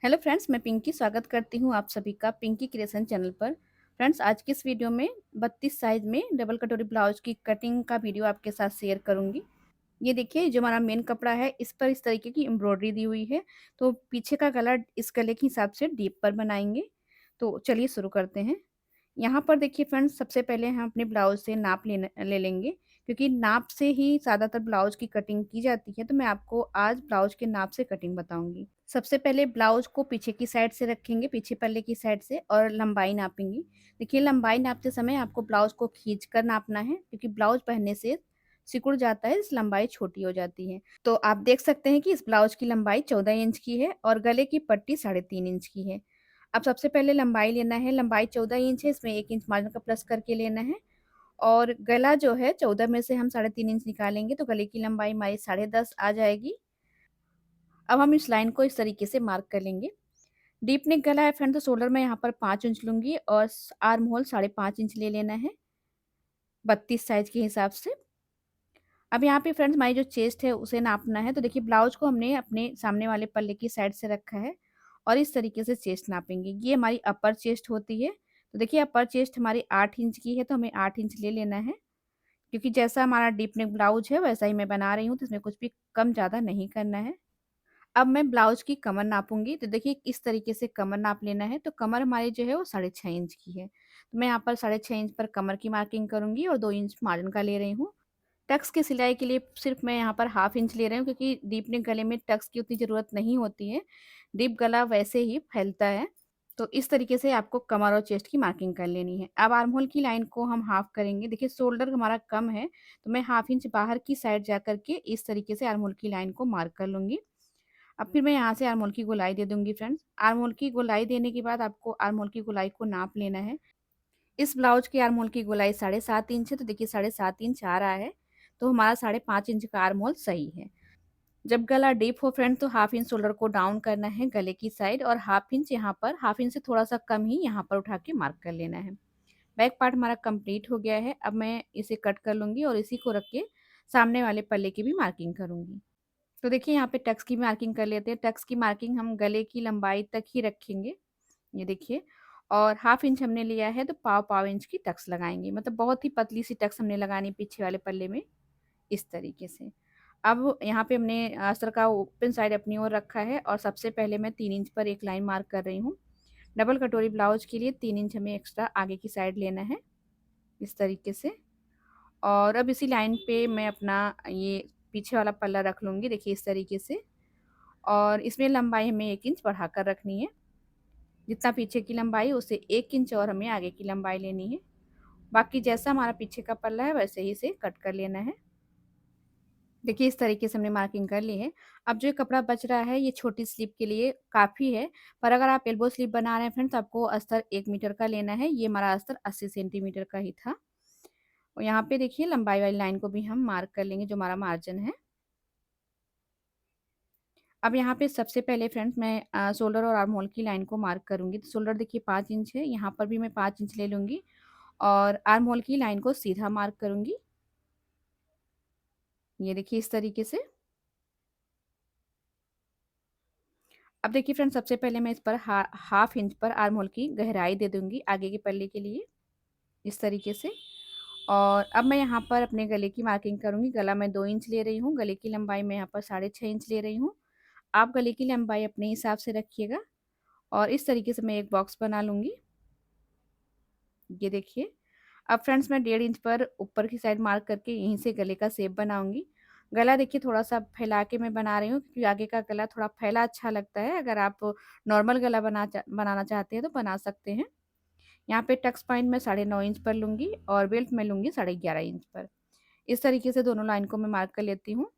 Hello friends, मैं पिंकी स्वागत करती हूँ आप सभी का पिंकी क्रिएशन चैनल पर। फ्रेंड्स, आज की इस वीडियो में 32 साइज में डबल कटोरी ब्लाउज की कटिंग का वीडियो आपके साथ शेयर करूँगी। ये देखिए, जो हमारा मेन कपड़ा है इस पर इस तरीके की एम्ब्रॉयडरी दी हुई है। तो पीछे का गला इस गले के हिसाब से डीप पर बनाएंगे। तो चलिए शुरू करते हैं। यहाँ पर देखिए फ्रेंड्स, सबसे पहले हम अपने ब्लाउज से नाप ले लेंगे, क्योंकि नाप से ही ज़्यादातर ब्लाउज की कटिंग की जाती है। तो मैं आपको आज ब्लाउज के नाप से कटिंग बताऊंगी। सबसे पहले ब्लाउज को पीछे की साइड से रखेंगे, पीछे पल्ले की साइड से, और लंबाई नापेंगे। देखिए, लंबाई नापते समय आपको ब्लाउज को खींच कर नापना है, क्योंकि ब्लाउज पहनने से सिकुड़ जाता है, इस लंबाई छोटी हो जाती है। तो आप देख सकते हैं कि इस ब्लाउज की लंबाई 14 इंच की है और गले की पट्टी 3.5 इंच की है। अब सबसे पहले लंबाई लेना है। लंबाई 14 इंच है, इसमें 1 इंच मार्जिन का प्लस करके लेना है। और गला जो है 14 में से हम 3.5 इंच निकालेंगे, तो गले की लंबाई हमारी 10.5 आ जाएगी। अब हम इस लाइन को इस तरीके से मार्क कर लेंगे। डीप नेक गला है फ्रेंड, तो शोल्डर में यहाँ पर 5 इंच लूंगी और आर्म होल 5.5 इंच ले लेना है 32 साइज के हिसाब से। अब यहाँ पे फ्रेंड्स, हमारी जो चेस्ट है उसे नापना है। तो देखिए, ब्लाउज को हमने अपने सामने वाले पल्ले की साइड से रखा है और इस तरीके से चेस्ट नापेंगे। ये हमारी अपर चेस्ट होती है। तो देखिए, अपर चेस्ट हमारी 8 इंच की है, तो हमें 8 इंच ले लेना है, क्योंकि जैसा हमारा डीप नेक ब्लाउज है वैसा ही मैं बना रही हूँ, तो इसमें कुछ भी कम ज़्यादा नहीं करना है। अब मैं ब्लाउज की कमर नापूंगी। तो देखिए, इस तरीके से कमर नाप लेना है। तो कमर हमारी जो है वो 6.5 इंच की है, तो मैं यहाँ पर 6.5 इंच पर कमर की मार्किंग करूंगी और 2 इंच मार्जिन का ले रही हूँ। टक्स की सिलाई के लिए सिर्फ मैं यहाँ पर हाफ इंच ले रही हूँ, क्योंकि डीप नेक गले में टक्स की उतनी ज़रूरत नहीं होती है। डीप गला वैसे ही फैलता है। तो इस तरीके से आपको कमर और चेस्ट की मार्किंग कर लेनी है। अब आर्म होल की लाइन को हम हाफ करेंगे। देखिए, शोल्डर हमारा कम है, तो मैं हाफ इंच बाहर की साइड जा करके इस तरीके से आर्म होल की लाइन को मार्क कर लूँगी। अब फिर मैं यहाँ से आर्म होल की गोलाई दे दूँगी फ्रेंड्स। आर्म होल की गोलाई देने के बाद आपको आर्म होल की गोलाई को नाप लेना है। इस ब्लाउज की आर्म होल की गोलाई 7.5 इंच है, तो देखिए 7.5 इंच आ रहा है। तो हमारा 5.5 इंच का आर्म होल सही है। जब गला डीप हो फ्रेंड, तो हाफ इंच शोल्डर को डाउन करना है गले की साइड, और हाफ इंच यहाँ पर, हाफ इंच से थोड़ा सा कम ही यहाँ पर उठा के मार्क कर लेना है। बैक पार्ट हमारा कंप्लीट हो गया है। अब मैं इसे कट कर लूँगी और इसी को रख के सामने वाले पल्ले की भी मार्किंग करूँगी। तो देखिए, यहाँ पे टक्स की मार्किंग कर लेते हैं। टक्स की मार्किंग हम गले की लंबाई तक ही रखेंगे। ये देखिए, और हाफ इंच हमने लिया है, तो पाव पाव इंच की टक्स लगाएंगे। मतलब बहुत ही पतली सी टक्स हमने लगानी पीछे वाले पल्ले में, इस तरीके से। अब यहाँ पे हमने अस्तर का ओपन साइड अपनी ओर रखा है, और सबसे पहले मैं 3 इंच पर एक लाइन मार्क कर रही हूँ। डबल कटोरी ब्लाउज के लिए 3 इंच हमें एक्स्ट्रा आगे की साइड लेना है, इस तरीके से। और अब इसी लाइन पे मैं अपना ये पीछे वाला पल्ला रख लूँगी, देखिए इस तरीके से। और इसमें लंबाई हमें 1 इंच बढ़ाकर रखनी है। जितना पीछे की लंबाई, उससे 1 इंच और हमें आगे की लंबाई लेनी है। बाकी जैसा हमारा पीछे का पल्ला है वैसे ही इसे कट कर लेना है। देखिए, इस तरीके से हमने मार्किंग कर ली है। अब जो ये कपड़ा बच रहा है, ये छोटी स्लीव के लिए काफ़ी है। पर अगर आप एल्बो स्लीव बना रहे हैं फ्रेंड्स, तो आपको अस्तर 1 मीटर का लेना है। ये हमारा अस्तर 80 सेंटीमीटर का ही था। और यहाँ पे देखिए, लंबाई वाली लाइन को भी हम मार्क कर लेंगे, जो हमारा मार्जिन है। अब यहाँ पे सबसे पहले फ्रेंड्स, मैं शोल्डर और आर्म होल की लाइन को मार्क करूँगी। तो शोल्डर देखिए 5 इंच है, यहाँ पर भी मैं 5 इंच ले लूँगी और आर्म होल की लाइन को सीधा मार्क करूँगी। ये देखिए इस तरीके से। अब देखिए फ्रेंड्स, सबसे पहले मैं इस पर हाफ इंच पर आर्म होल की गहराई दे दूँगी आगे के पल्ले के लिए, इस तरीके से। और अब मैं यहाँ पर अपने गले की मार्किंग करूँगी। गला मैं 2 इंच ले रही हूँ, गले की लंबाई मैं यहाँ पर 6.5 इंच ले रही हूँ। आप गले की लंबाई अपने हिसाब से रखिएगा। और इस तरीके से मैं एक बॉक्स बना लूँगी। ये देखिए। अब फ्रेंड्स, मैं 1.5 इंच पर ऊपर की साइड मार्क करके यहीं से गले का शेप बनाऊँगी। गला देखिए थोड़ा-सा फैला के मैं बना रही हूँ, क्योंकि आगे का गला थोड़ा फैला अच्छा लगता है। अगर आप नॉर्मल गला बनाना चाहते हैं तो बना सकते हैं। यहाँ पे टक्स पॉइंट मैं 9.5 इंच पर लूँगी और बेल्ट मैं लूँगी 11.5 इंच पर। इस तरीके से दोनों लाइन को मैं मार्क कर लेती हूँ।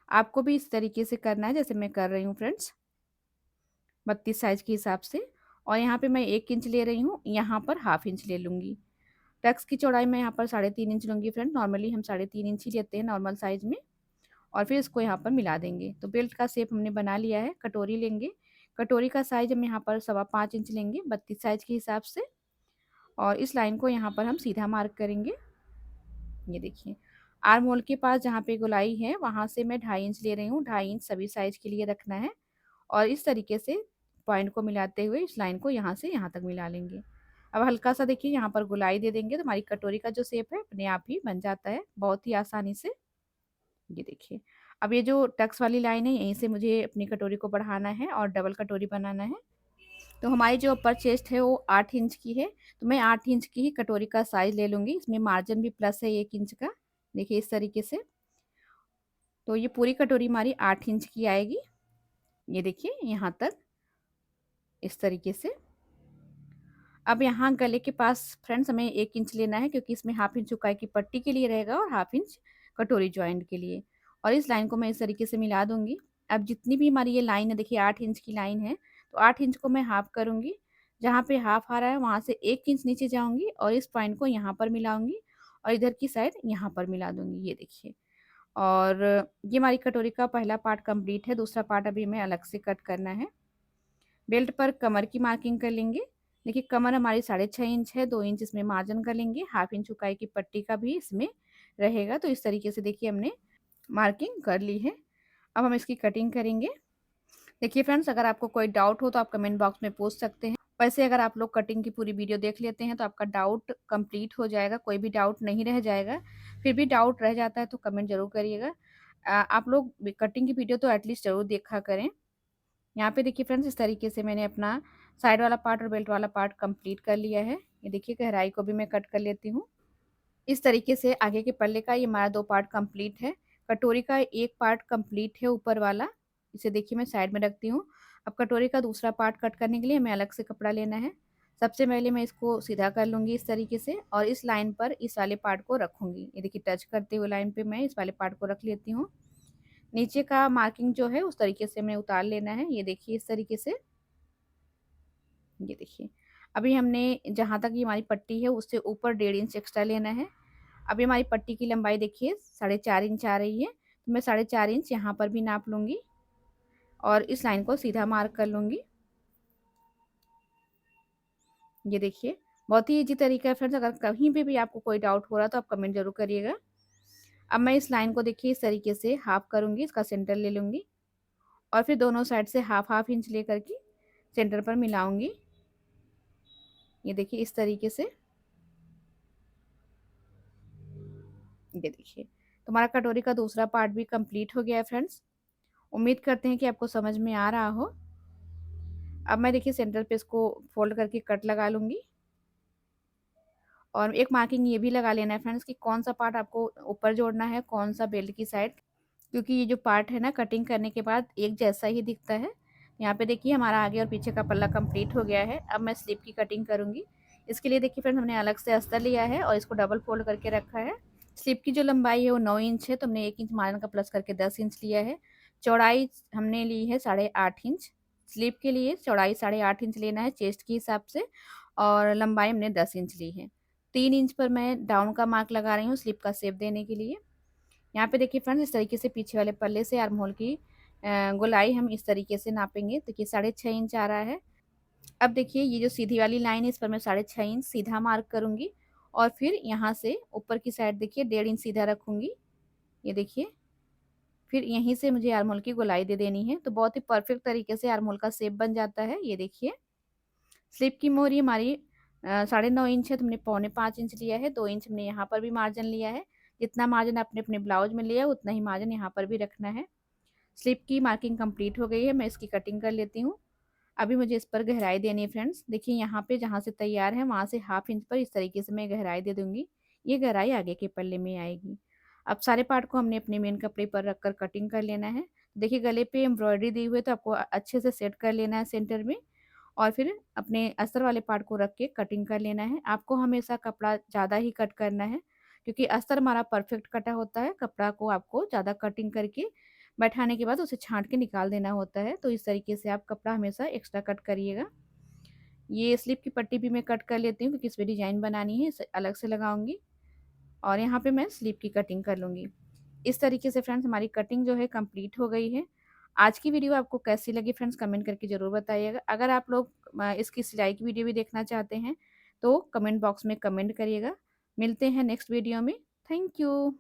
आपको भी इस तरीके से करना है जैसे मैं कर रही हूँ फ्रेंड्स, 32 साइज़ के हिसाब से। और यहाँ पे मैं 1 इंच ले रही हूँ, यहाँ पर हाफ इंच ले लूँगी। टक्स की चौड़ाई मैं यहाँ पर 3.5 इंच लूँगी फ्रेंड। नॉर्मली हम 3.5 इंच ही लेते हैं नॉर्मल साइज़ में। और फिर इसको यहाँ पर मिला देंगे। तो बेल्ट का शेप हमने बना लिया है। कटोरी लेंगे। कटोरी का साइज़ हम यहाँ पर 5.25 इंच लेंगे 32 साइज़ के हिसाब से। और इस लाइन को यहाँ पर हम सीधा मार्क करेंगे। ये देखिए, आर्म होल के पास जहाँ पे गोलाई है वहाँ से मैं 2.5 इंच ले रही हूँ। 2.5 इंच सभी साइज़ के लिए रखना है। और इस तरीके से पॉइंट को मिलाते हुए इस लाइन को यहाँ से यहाँ तक मिला लेंगे। अब हल्का सा देखिए यहाँ पर गोलाई दे देंगे तो हमारी कटोरी का जो शेप है अपने आप ही बन जाता है बहुत ही आसानी से। ये देखिए, अब ये जो टक्स वाली लाइन है यहीं से मुझे अपनी कटोरी को बढ़ाना है और डबल कटोरी बनाना है। तो हमारी जो अपर चेस्ट है वो 8 इंच की है, तो मैं 8 इंच की ही कटोरी का साइज़ ले लूँगी। इसमें मार्जिन भी प्लस है 1 इंच का। देखिए इस तरीके से। तो ये पूरी कटोरी हमारी 8 इंच की आएगी। ये देखिए यहाँ तक, इस तरीके से। अब यहाँ गले के पास फ्रेंड्स हमें 1 इंच लेना है, क्योंकि इसमें हाफ इंच चौड़ाई की पट्टी के लिए रहेगा और हाफ इंच कटोरी जॉइंट के लिए। और इस लाइन को मैं इस तरीके से मिला दूँगी। अब जितनी भी हमारी ये लाइन है, देखिए 8 इंच की लाइन है, तो 8 इंच को मैं हाफ करूँगी। जहाँ पे हाफ आ रहा है वहाँ से 1 इंच नीचे जाऊँगी और इस पॉइंट को यहाँ पर मिलाऊँगी और इधर की साइड यहाँ पर मिला दूँगी, ये देखिए। और ये हमारी कटोरी का पहला पार्ट कंप्लीट है, दूसरा पार्ट अभी हमें अलग से कट करना है। बेल्ट पर कमर की मार्किंग कर लेंगे। देखिए कमर हमारी 6.5 इंच है, 2 इंच इसमें मार्जिन कर लेंगे, हाफ इंच चौड़ाई की पट्टी का भी इसमें रहेगा। तो इस तरीके से देखिए हमने मार्किंग कर ली है। अब हम इसकी कटिंग करेंगे। देखिए फ्रेंड्स, अगर आपको कोई डाउट हो तो आप कमेंट बॉक्स में पूछ सकते हैं। वैसे अगर आप लोग कटिंग की पूरी वीडियो देख लेते हैं तो आपका डाउट कंप्लीट हो जाएगा, कोई भी डाउट नहीं रह जाएगा। फिर भी डाउट रह जाता है तो कमेंट ज़रूर करिएगा। आप लोग कटिंग की वीडियो तो एटलीस्ट ज़रूर देखा करें। यहाँ पे देखिए फ्रेंड्स, इस तरीके से मैंने अपना साइड वाला पार्ट और बेल्ट वाला पार्ट कंप्लीट कर लिया है। ये देखिए गहराई को भी मैं कट कर लेती हूँ। इस तरीके से आगे के पल्ले का ये हमारा 2 पार्ट कंप्लीट है। कटोरी का 1 पार्ट कंप्लीट है ऊपर वाला, इसे देखिए मैं साइड में रखती हूँ। अब कटोरी का दूसरा पार्ट कट करने के लिए हमें अलग से कपड़ा लेना है। सबसे पहले मैं इसको सीधा कर लूँगी इस तरीके से और इस लाइन पर इस वाले पार्ट को रखूँगी। ये देखिए टच करते हुए लाइन पे मैं इस वाले पार्ट को रख लेती हूँ। नीचे का मार्किंग जो है उस तरीके से हमें उतार लेना है। ये देखिए इस तरीके से। ये देखिए, अभी हमने जहाँ तक ये हमारी पट्टी है उससे ऊपर 1.5 इंच एक्स्ट्रा लेना है। अभी हमारी पट्टी की लंबाई देखिए 4.5 इंच आ रही है, तो मैं 4.5 इंच यहाँ पर भी नाप लूँगी और इस लाइन को सीधा मार्क कर लूँगी। ये देखिए, बहुत ही ईज़ी तरीका है फ्रेंड्स। अगर कहीं पे भी आपको कोई डाउट हो रहा है तो आप कमेंट ज़रूर करिएगा। अब मैं इस लाइन को देखिए इस तरीके से हाफ करूँगी, इसका सेंटर ले लूँगी और फिर दोनों साइड से हाफ हाफ इंच लेकर के सेंटर पर मिलाऊँगी। ये देखिए इस तरीके से। ये देखिए, तो हमारा कटोरी का दूसरा पार्ट भी कंप्लीट हो गया है फ्रेंड्स। उम्मीद करते हैं कि आपको समझ में आ रहा हो। अब मैं देखिए सेंटर पे इसको फोल्ड करके कट लगा लूँगी और एक मार्किंग ये भी लगा लेना है फ्रेंड्स कि कौन-सा पार्ट आपको ऊपर जोड़ना है, कौन-सा बेल्ट की साइड, क्योंकि ये जो पार्ट है ना कटिंग करने के बाद एक जैसा ही दिखता है। यहाँ पे देखिए हमारा आगे और पीछे का पल्ला कंप्लीट हो गया है। अब मैं स्लीव की कटिंग करूँगी। इसके लिए देखिए फ्रेंड्स, हमने अलग से अस्तर लिया है और इसको डबल फोल्ड करके रखा है। स्लीव की जो लंबाई है वो 9 इंच है, तो हमने 1 इंच मार्जिन का प्लस करके 10 इंच लिया है। चौड़ाई हमने ली है 8.5 इंच। स्लीव के लिए चौड़ाई 8.5 इंच लेना है चेस्ट के हिसाब से और लंबाई हमने 10 इंच ली है। 3 इंच पर मैं डाउन का मार्क लगा रही हूँ स्लीव का शेप देने के लिए। यहाँ पे देखिए फ्रेंड्स, इस तरीके से पीछे वाले पल्ले से आर्म होल की गोलाई हम इस तरीके से नापेंगे। देखिए 6.5 इंच आ रहा है। अब देखिए ये जो सीधी वाली लाइन है इस पर मैं 6.5 इंच सीधा मार्क करूँगी और फिर यहाँ से ऊपर की साइड देखिए 1.5 इंच सीधा रखूँगी। ये देखिए, फिर यहीं से मुझे आर्म होल की गोलाई दे देनी है, तो बहुत ही परफेक्ट तरीके से आर्म होल का शेप बन जाता है। ये देखिए, स्लीव की मोहरी हमारी 9.5 इंच है, तो हमने 4.25 इंच लिया है। 2 इंच हमने यहाँ पर भी मार्जिन लिया है। जितना मार्जिन आपने अपने ब्लाउज में लिया है उतना ही मार्जिन यहाँ पर भी रखना है। स्लीव की मार्किंग कंप्लीट हो गई है, मैं इसकी कटिंग कर लेती हूँ। अभी मुझे इस पर गहराई देनी है फ्रेंड्स। देखिए यहाँ पे जहाँ से तैयार है वहाँ से हाफ इंच पर इस तरीके से मैं गहराई दे दूँगी। ये गहराई आगे के पल्ले में आएगी। अब सारे पार्ट को हमने अपने मेन कपड़े पर रखकर कटिंग कर लेना है। देखिए गले पे एम्ब्रॉयडरी दी हुई है तो आपको अच्छे से सेट कर लेना है सेंटर में और फिर अपने अस्तर वाले पार्ट को रख के कटिंग कर लेना है। आपको हमेशा कपड़ा ज़्यादा ही कट करना है, क्योंकि अस्तर हमारा परफेक्ट कटा होता है। कपड़ा को आपको ज़्यादा कटिंग करके बैठाने के बाद उसे छाँट के निकाल देना होता है। तो इस तरीके से आप कपड़ा हमेशा एक्स्ट्रा कट करिएगा। ये स्लिप की पट्टी भी मैं कट कर लेती हूँ, क्योंकि इस पे डिज़ाइन बनानी है, इसे अलग से लगाऊँगी और यहाँ पे मैं स्लिप की कटिंग कर लूँगी। इस तरीके से फ्रेंड्स हमारी कटिंग जो है कंप्लीट हो गई है। आज की वीडियो आपको कैसी लगी फ्रेंड्स, कमेंट करके ज़रूर बताइएगा। अगर आप लोग इसकी सिलाई की वीडियो भी देखना चाहते हैं तो कमेंट बॉक्स में कमेंट करिएगा। मिलते हैं नेक्स्ट वीडियो में। Thank you.